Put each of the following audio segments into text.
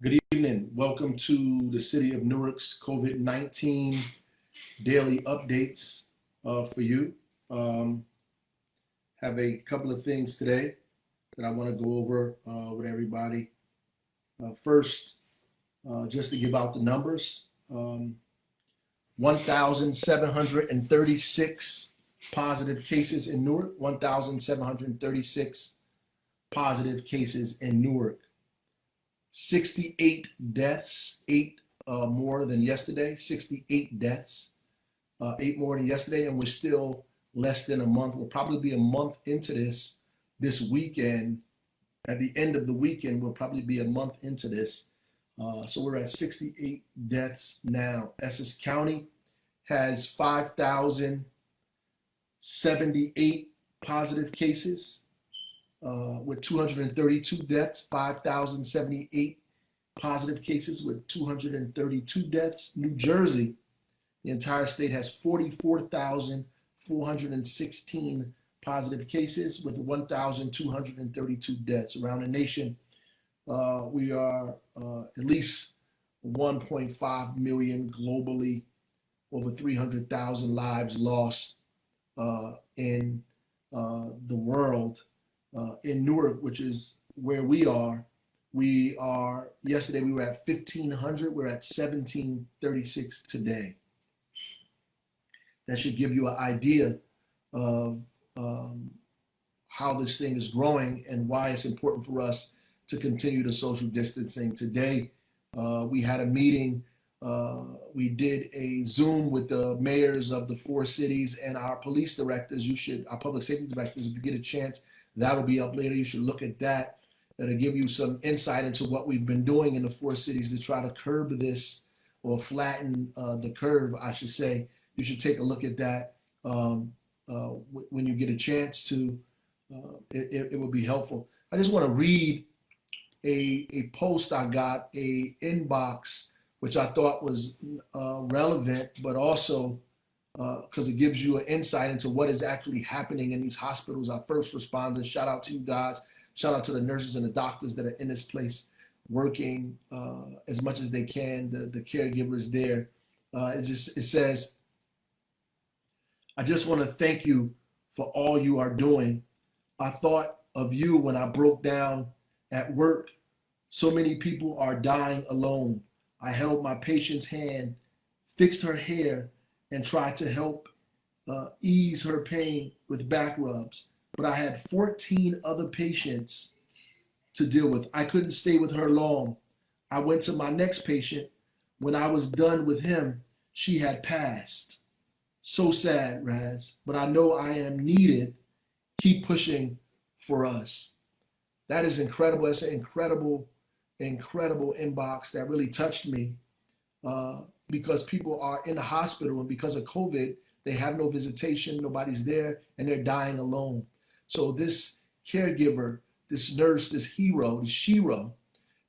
Good evening. Welcome to the City of Newark's COVID-19 daily updates for you. Have a couple of things today that I want to go over with everybody. First, just to give out the numbers, 1,736 positive cases in Newark, 1,736 positive cases in Newark. 68 deaths, eight more than yesterday, 68 deaths, eight more than yesterday, and we're still less than a month. We'll probably be a month into this weekend. At the end of the weekend, we'll probably be a month into this. So we're at 68 deaths now. Essex County has 5,078 positive cases. With 232 deaths, 5,078 positive cases with 232 deaths. New Jersey, the entire state, has 44,416 positive cases with 1,232 deaths. Around the nation, we are at least 1.5 million globally, over 300,000 lives lost in the world. In Newark, which is where we are, yesterday we were at 1,500, we're at 1,736 today. That should give you an idea of how this thing is growing and why it's important for us to continue the social distancing. Today, we had a meeting. We did a Zoom with the mayors of the four cities and our police directors. Our public safety directors, if you get a chance, that will be up later. You should look at that. That'll give you some insight into what we've been doing in the four cities to try to curb this or flatten the curve, I should say. You should take a look at that when you get a chance to. It will be helpful. I just want to read a post I got, a inbox, which I thought was relevant, but also because it gives you an insight into what is actually happening in these hospitals. Our first responders, shout out to you guys. Shout out to the nurses and the doctors that are in this place working as much as they can, the caregivers there. It says, I just want to thank you for all you are doing. I thought of you when I broke down at work. So many people are dying alone. I held my patient's hand, fixed her hair, and tried to help ease her pain with back rubs. But I had 14 other patients to deal with. I couldn't stay with her long. I went to my next patient. When I was done with him, she had passed. So sad, Raz, but I know I am needed. Keep pushing for us. That is incredible. It's an incredible inbox that really touched me. Because people are in the hospital and because of COVID, they have no visitation, nobody's there, and they're dying alone. So this caregiver, this nurse, this hero, this Shiro,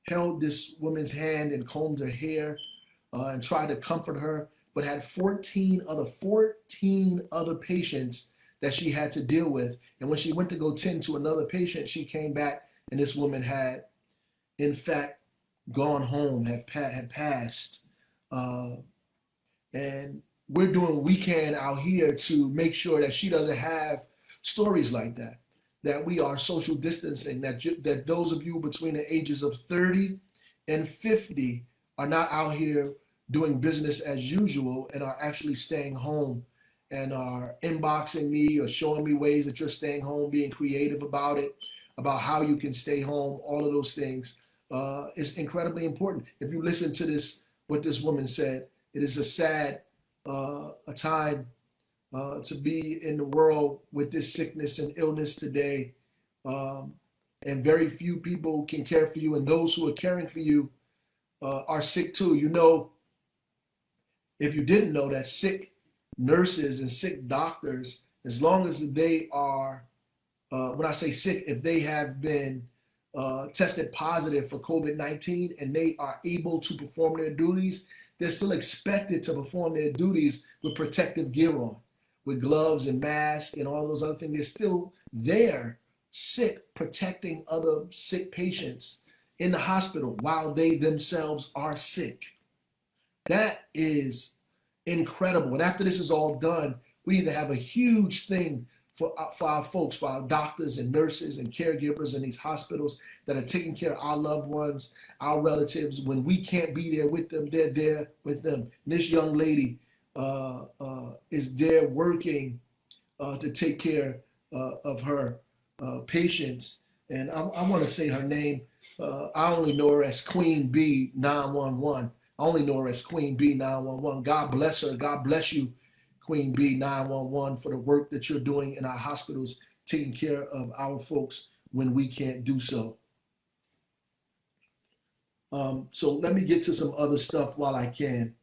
held this woman's hand and combed her hair and tried to comfort her, but had 14 other patients that she had to deal with. And when she went to go tend to another patient, she came back and this woman had, in fact, gone home, had passed. And we're doing what we can out here to make sure that she doesn't have stories like that we are social distancing, that those of you between the ages of 30 and 50 are not out here doing business as usual and are actually staying home and are inboxing me or showing me ways that you're staying home, being creative about it, about how you can stay home, all of those things. Is incredibly important. If you listen to this, what this woman said, it is a sad a time to be in the world with this sickness and illness today. And very few people can care for you, and those who are caring for you are sick too. You know, if you didn't know that sick nurses and sick doctors, as long as they are, when I say sick, if they have been tested positive for COVID-19 and they are able to perform their duties, they're still expected to perform their duties with protective gear on, with gloves and masks and all those other things. They're still there, sick, protecting other sick patients in the hospital while they themselves are sick. That is incredible. And after this is all done, we need to have a huge thing for our folks, for our doctors and nurses and caregivers in these hospitals that are taking care of our loved ones, our relatives. When we can't be there with them, they're there with them. And this young lady is there working to take care of her patients. And I want to say her name. I only know her as Queen Bee 911. I only know her as Queen Bee 911. God bless her. God bless you, Queen Bee 911, for the work that you're doing in our hospitals, taking care of our folks when we can't do so. So let me get to some other stuff while I can.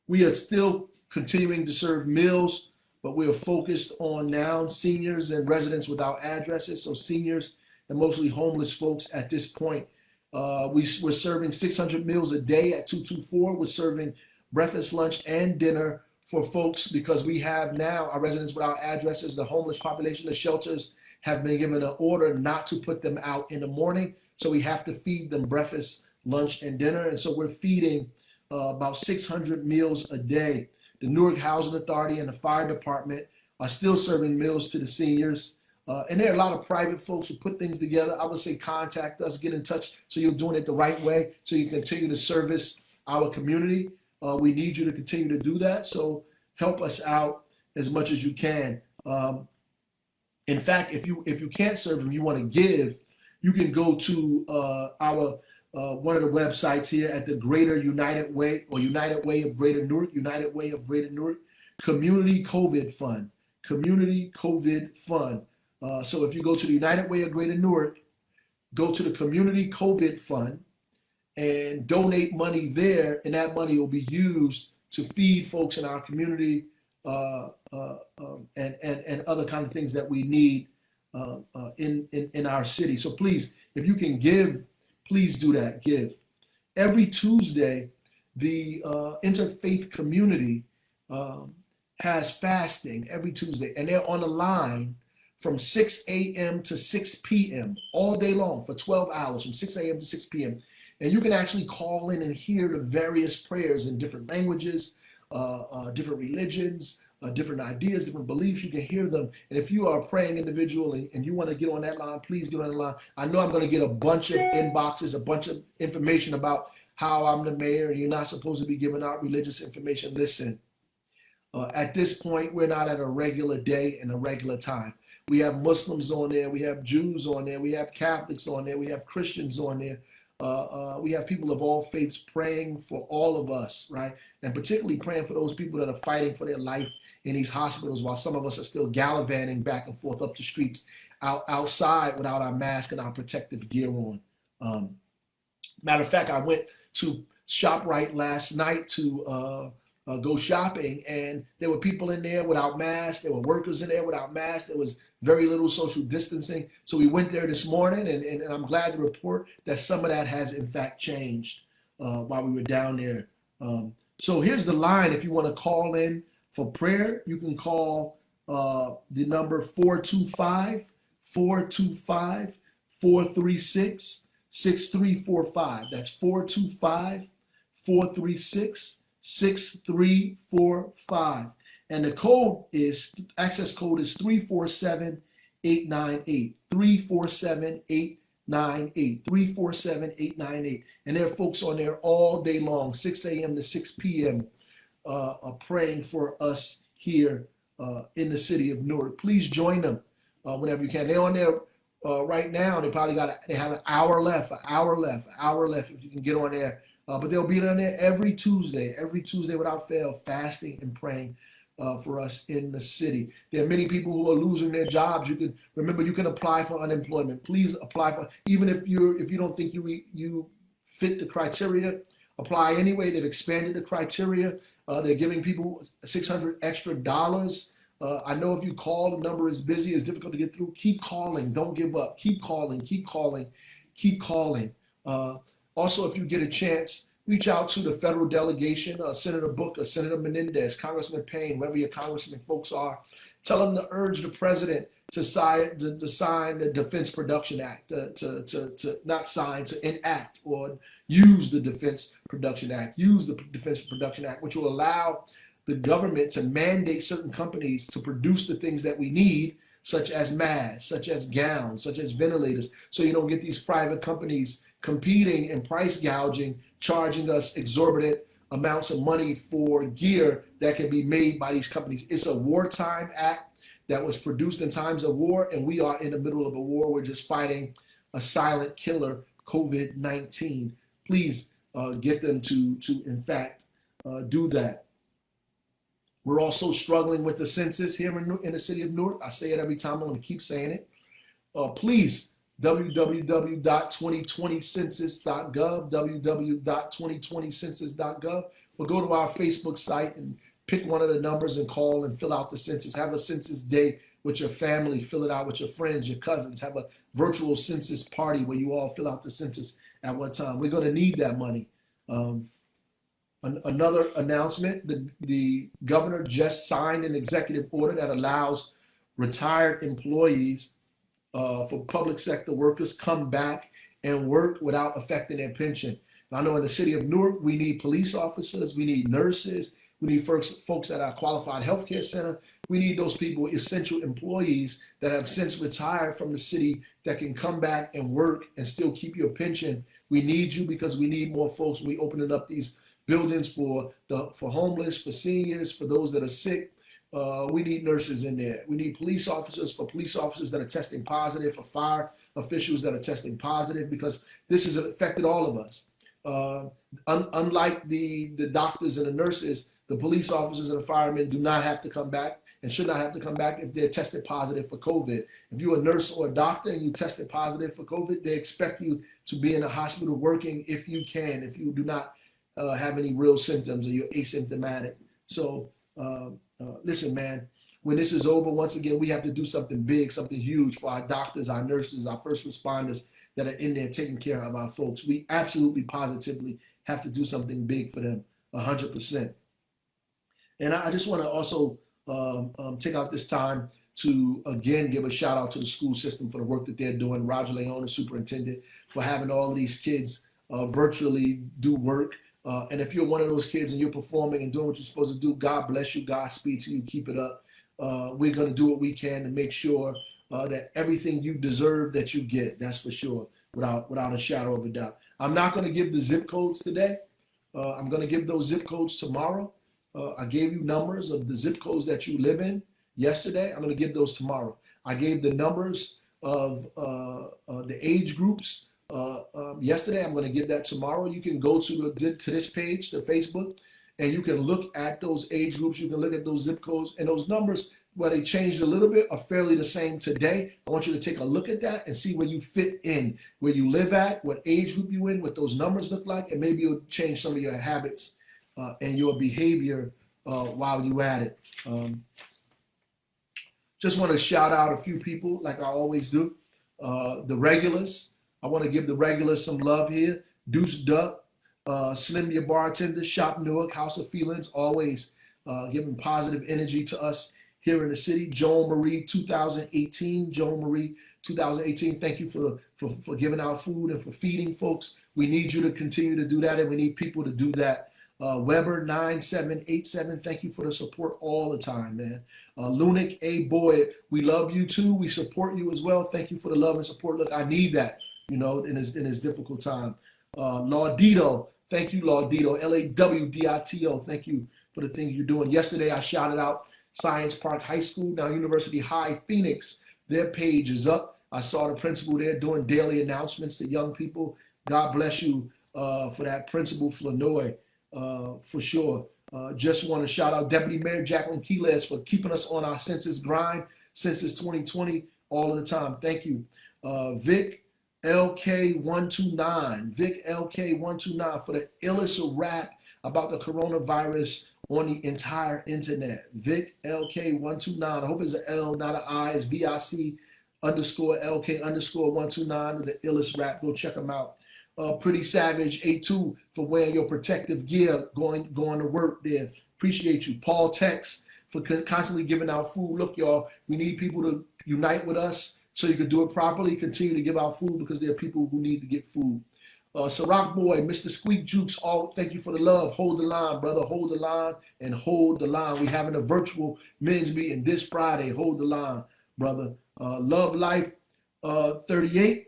We are still continuing to serve meals, but we are focused on now seniors and residents without addresses. So seniors and mostly homeless folks at this point. We're serving 600 meals a day at 224. We're serving breakfast, lunch, and dinner for folks because we have now our residents without addresses, the homeless population, the shelters have been given an order not to put them out in the morning. So we have to feed them breakfast, lunch, and dinner. And so we're feeding about 600 meals a day. The Newark Housing Authority and the fire department are still serving meals to the seniors. And there are a lot of private folks who put things together. I would say contact us, get in touch so you're doing it the right way, so you continue to service our community. We need you to continue to do that. So help us out as much as you can. In fact, if you can't serve and you want to give, you can go to our one of the websites here at the Greater United Way or United Way of Greater Newark, United Way of Greater Newark, Community COVID Fund, Community COVID Fund. So if you go to the United Way of Greater Newark, go to the Community COVID Fund and donate money there, and that money will be used to feed folks in our community and other kind of things that we need in our city. So please, if you can give, please do that, give. Every Tuesday, the interfaith community has fasting every Tuesday, and they're on the line from 6 a.m. to 6 p.m. all day long for 12 hours, from 6 a.m. to 6 p.m. And you can actually call in and hear the various prayers in different languages, different religions, different ideas, different beliefs. You can hear them. And if you are a praying individual and you want to get on that line, please get on the line. I know I'm going to get a bunch of inboxes, a bunch of information about how I'm the mayor and you're not supposed to be giving out religious information. Listen, at this point, we're not at a regular day and a regular time. We have Muslims on there, we have Jews on there, we have Catholics on there, we have Christians on there. We have people of all faiths praying for all of us, right? And particularly praying for those people that are fighting for their life in these hospitals while some of us are still gallivanting back and forth up the streets outside without our mask and our protective gear on. Matter of fact, I went to ShopRite last night to go shopping, and there were people in there without masks. There were workers in there without masks. There was very little social distancing. So we went there this morning, and I'm glad to report that some of that has in fact changed while we were down there. So here's the line. If you want to call in for prayer, you can call the number 425-436-6345. That's 425-436-6345. And the code is, access code is 347898, 347898, 347898. And there are folks on there all day long, 6 a.m. to 6 p.m. Praying for us here in the city of Newark. Please join them whenever you can. They're on there right now. They have an hour left, if you can get on there. But they'll be on there every Tuesday without fail, fasting and praying for us in the city. There are many people who are losing their jobs. You can apply for unemployment. Please apply for, even if you don't think you fit the criteria, apply anyway. They've expanded the criteria. They're giving people $600 extra. I know if you call, the number is busy, it's difficult to get through. Keep calling, don't give up. Keep calling. Also, if you get a chance, reach out to the federal delegation, Senator Booker, Senator Menendez, Congressman Payne, wherever your congressman folks are. Tell them to urge the president to sign the Defense Production Act, to not sign, to enact or use the Defense Production Act, use the Defense Production Act, which will allow the government to mandate certain companies to produce the things that we need, such as masks, such as gowns, such as ventilators, so you don't get these private companies competing and price gouging, charging us exorbitant amounts of money for gear that can be made by these companies. It's a wartime act that was produced in times of war, and we are in the middle of a war. We're just fighting a silent killer, COVID-19. Please get them to in fact, do that. We're also struggling with the census here in the city of Newark. I say it every time. I'm going to keep saying it. Please, www.2020census.gov, www.2020census.gov, or go to our Facebook site and pick one of the numbers and call and fill out the census. Have a census day with your family. Fill it out with your friends, your cousins. Have a virtual census party where you all fill out the census at one time. We're going to need that money. Another announcement, the governor just signed an executive order that allows retired employees for public sector workers come back and work without affecting their pension. And I know in the city of Newark, we need police officers, we need nurses, we need folks at our qualified healthcare center. We need those people, essential employees that have since retired from the city that can come back and work and still keep your pension. We need you because we need more folks. We opening up these buildings for homeless, for seniors, for those that are sick. We need nurses in there. We need police officers for police officers that are testing positive, for fire officials that are testing positive, because this has affected all of us. Unlike the doctors and the nurses, the police officers and the firemen do not have to come back and should not have to come back if they're tested positive for COVID. If you're a nurse or a doctor and you tested positive for COVID, they expect you to be in a hospital working if you can, if you do not have any real symptoms or you're asymptomatic. So listen, man, when this is over, once again, we have to do something big, something huge for our doctors, our nurses, our first responders that are in there taking care of our folks. We absolutely, positively have to do something big for them, 100%. And I just want to also take out this time to, again, give a shout out to the school system for the work that they're doing. Roger Leone, the superintendent, for having all of these kids virtually do work. And if you're one of those kids and you're performing and doing what you're supposed to do, God bless you, Godspeed to you, keep it up. We're going to do what we can to make sure that everything you deserve that you get, that's for sure, without a shadow of a doubt. I'm not going to give the zip codes today. I'm going to give those zip codes tomorrow. I gave you numbers of the zip codes that you live in yesterday. I'm going to give those tomorrow. I gave the numbers of the age groups yesterday. I'm going to give that tomorrow. You can go to this page, the Facebook, and you can look at those age groups. You can look at those zip codes, and those numbers, where they changed a little bit, are fairly the same today. I want you to take a look at that and see where you fit in, where you live at, what age group you in, what those numbers look like, and maybe you'll change some of your habits and your behavior while you at it. Just want to shout out a few people like I always do. The regulars. I want to give the regulars some love here. Deuce Duck, Slim Your Bartender, Shop Newark, House of Feelings, always giving positive energy to us here in the city. Joan Marie 2018, Joan Marie 2018, thank you for giving out food and for feeding folks. We need you to continue to do that, and we need people to do that. Weber 9787, thank you for the support all the time, man. Lunick A. Boyd, we love you too. We support you as well. Thank you for the love and support. Look, I need that, you know, in this difficult time. Laudito, thank you, Laudito. Lawdito, thank you for the things you're doing. Yesterday, I shouted out Science Park High School, now University High Phoenix. Their page is up. I saw the principal there doing daily announcements to young people. God bless you for that, Principal Flanoy, for sure. Just want to shout out Deputy Mayor Jacqueline Quiles for keeping us on our census grind, Census 2020, all of the time. Thank you. Vic LK129, Vic LK129 for the illest rap about the coronavirus on the entire internet. Vic LK129. I hope it's an L, not an I. It's VIC_LK_129, the illest rap. Go check them out. Pretty Savage A2 for wearing your protective gear, going to work there. Appreciate you. Paul Tex, for constantly giving out food. Look, y'all, we need people to unite with us so you can do it properly. Continue to give out food because there are people who need to get food. Ciroc Boy, Mr. Squeak Jukes, all thank you for the love. Hold the line, brother. Hold the line and hold the line. We're having a virtual men's meeting this Friday. Hold the line, brother. Love Life 38.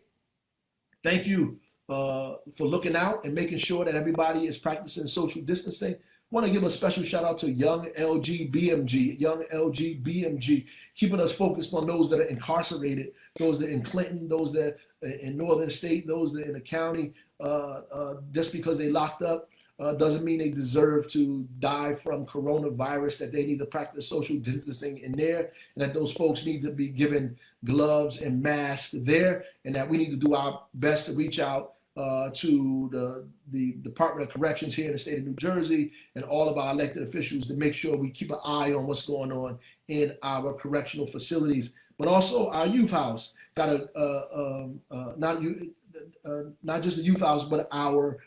Thank you for looking out and making sure that everybody is practicing social distancing. Want to give a special shout out to Young LG BMG, keeping us focused on those that are incarcerated, those that are in Clinton, those that are in Northern State, those that are in the county. Just because they locked up doesn't mean they deserve to die from coronavirus, that they need to practice social distancing in there, and that those folks need to be given gloves and masks there, and that we need to do our best to reach out to the Department of Corrections here in the state of New Jersey and all of our elected officials to make sure we keep an eye on what's going on in our correctional facilities. But also our youth house got not just the youth house, but our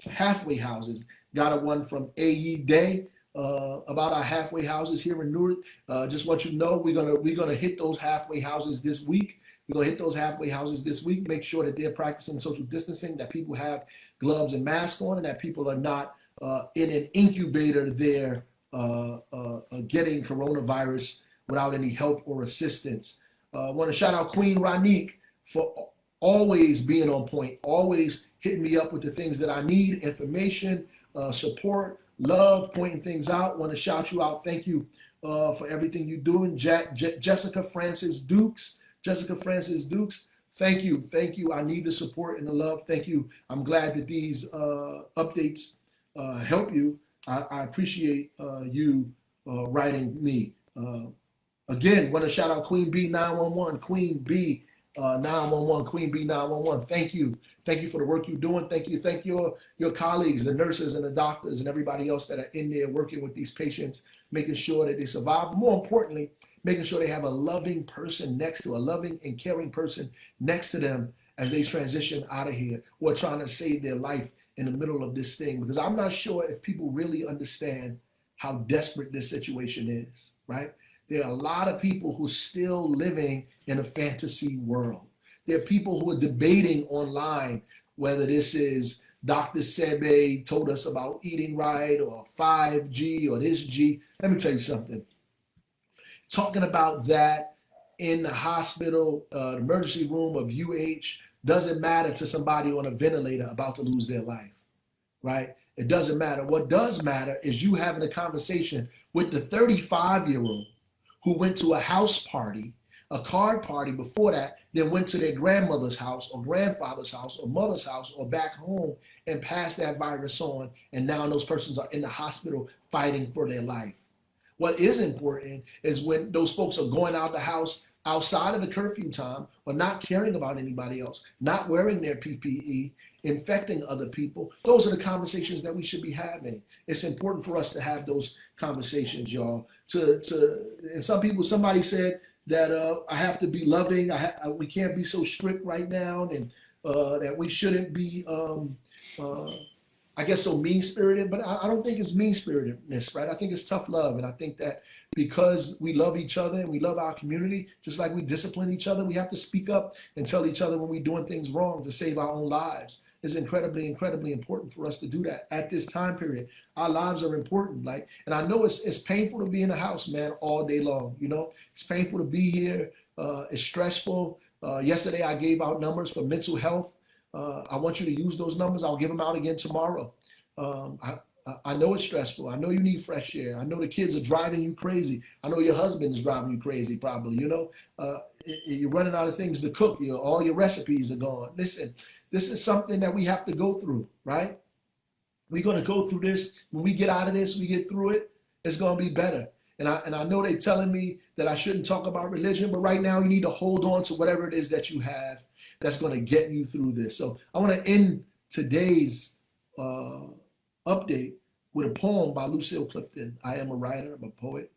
halfway houses. Got a one from AE Day about our halfway houses here in Newark. Just want you to know we're gonna hit those halfway houses this week. We're going to hit those halfway houses this week, make sure that they're practicing social distancing, that people have gloves and masks on, and that people are not in an incubator there getting coronavirus without any help or assistance. I want to shout out Queen Ranique for always being on point, always hitting me up with the things that I need, information, support, love, pointing things out. Want to shout you out. Thank you for everything you're doing. Jessica Francis Dukes, thank you. I need the support and the love. Thank you. I'm glad that these updates help you. I appreciate you writing me. Again, want to shout out Queen B 911, Queen B 911. Thank you for the work you're doing. Thank your colleagues, the nurses and the doctors and everybody else that are in there working with these patients, making sure that they survive. More importantly, making sure they have a loving person next to, a loving and caring person next to them as they transition out of here, or trying to save their life in the middle of this thing. Because I'm not sure if people really understand how desperate this situation is, right? There are a lot of people who are still living in a fantasy world. There are people who are debating online whether this is Dr. Sebe told us about eating right, or 5G, or this G. Let me tell you something. Talking about that in the hospital, emergency room of UH, doesn't matter to somebody on a ventilator about to lose their life, right? It doesn't matter. What does matter is you having a conversation with the 35-year-old who went to a house party, a card party before that, then went to their grandmother's house or grandfather's house or mother's house or back home and passed that virus on, and now those persons are in the hospital fighting for their life. What is important is when those folks are going out the house outside of the curfew time, or not caring about anybody else, not wearing their PPE, infecting other people. Those are the conversations that we should be having. It's important for us to have those conversations, y'all. And somebody said that I have to be loving. We can't be so strict right now, and that we shouldn't be, I guess, so mean-spirited. But I don't think it's mean-spiritedness, right? I think it's tough love, and I think that because we love each other and we love our community, just like we discipline each other, we have to speak up and tell each other when we're doing things wrong to save our own lives. It's incredibly, incredibly important for us to do that at this time period. Our lives are important, and I know it's painful to be in the house, man, all day long. It's painful to be here. It's stressful. Yesterday I gave out numbers for mental health. I want you to use those numbers. I'll give them out again tomorrow. I know it's stressful. I know you need fresh air. I know the kids are driving you crazy. I know your husband is driving you crazy, probably. You're running out of things to cook. All your recipes are gone. Listen, this is something that we have to go through, right? We're going to go through this. When we get out of this, we get through it, it's going to be better. And I know they're telling me that I shouldn't talk about religion, but right now you need to hold on to whatever it is that you have that's going to get you through this. So I want to end today's update with a poem by Lucille Clifton. I am a writer, I'm a poet.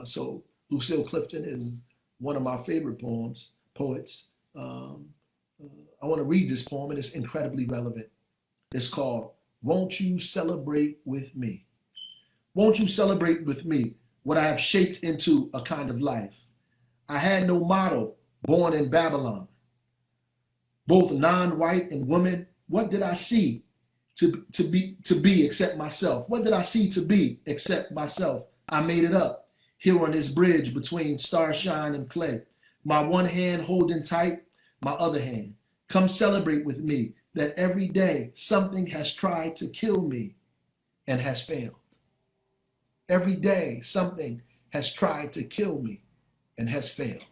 So Lucille Clifton is one of my favorite poets. I want to read this poem, and it's incredibly relevant. It's called, Won't You Celebrate With Me? Won't you celebrate with me what I have shaped into a kind of life. I had no model, born in Babylon. Both non-white and woman, what did I see to be except myself? What did I see to be except myself? I made it up here on this bridge between starshine and clay. My one hand holding tight, my other hand. Come celebrate with me that every day something has tried to kill me and has failed. Every day something has tried to kill me and has failed.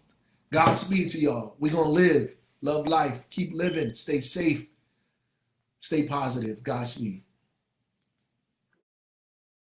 Godspeed to y'all. We're going to live, love life, keep living, stay safe, stay positive. Godspeed.